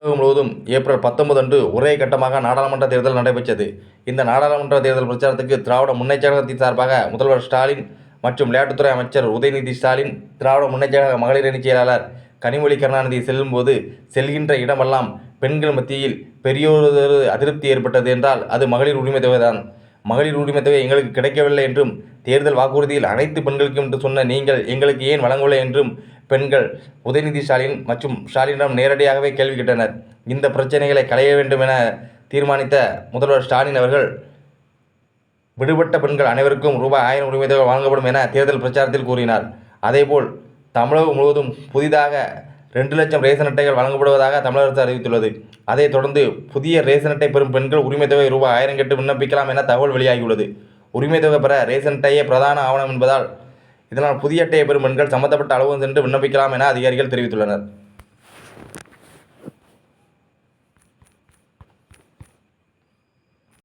தமிழகம் முழுவதும் ஏப்ரல் 19 அன்று ஒரே கட்டமாக நாடாளுமன்ற தேர்தல் நடைபெற்றது. இந்த நாடாளுமன்ற தேர்தல் பிரச்சாரத்துக்கு திராவிட முன்னேற்றக் கழகத்தின் சார்பாக முதல்வர் ஸ்டாலின் மற்றும் விளையாட்டுத்துறை அமைச்சர் உதயநிதி ஸ்டாலின், திராவிட முன்னேற்றக் கழக மகளிர் அணிச் செயலாளர் கனிமொழி கருணாநிதி செல்லும்போது செல்கின்ற இடமெல்லாம் பெண்கள் மத்தியில் பெரியோரொரு அதிருப்தி ஏற்பட்டது என்றால் அது மகளிர் உரிமைத் தொகைதான். மகளிர் உரிமைத் தொகை எங்களுக்கு கிடைக்கவில்லை என்றும், தேர்தல் வாக்குறுதியில் அனைத்து பெண்களுக்கும் என்று சொன்ன நீங்கள் எங்களுக்கு ஏன் வழங்கவில்லை என்றும் பெண்கள் உதயநிதி ஸ்டாலின் மற்றும் ஸ்டாலினிடம் நேரடியாகவே கேள்வி கேட்டனர். இந்த பிரச்சனைகளை களைய வேண்டும் என தீர்மானித்த முதல்வர் ஸ்டாலின் அவர்கள், விடுபட்ட பெண்கள் அனைவருக்கும் ரூபாய் 1000 உரிமைத் தொகை வழங்கப்படும் என தேர்தல் பிரச்சாரத்தில் கூறினார். அதேபோல் தமிழகம் முழுவதும் புதிதாக 2 லட்சம் ரேஷன் அட்டைகள் வழங்கப்படுவதாக தமிழக அரசு அறிவித்துள்ளது. அதைத் தொடர்ந்து புதிய ரேஷன் அட்டை பெறும் பெண்கள் உரிமைத் தொகை ரூபாய் 1000 கேட்டு விண்ணப்பிக்கலாம் என தகவல் வெளியாகியுள்ளது. உரிமைத் தொகை பெற ரேஷன் அட்டையே பிரதான ஆவணம் என்பதால், இதனால் புதிய அட்டையை பெறும் பெண்கள் சம்பந்தப்பட்ட அலுவலகம் சென்று விண்ணப்பிக்கலாம் என அதிகாரிகள் தெரிவித்துள்ளனர்.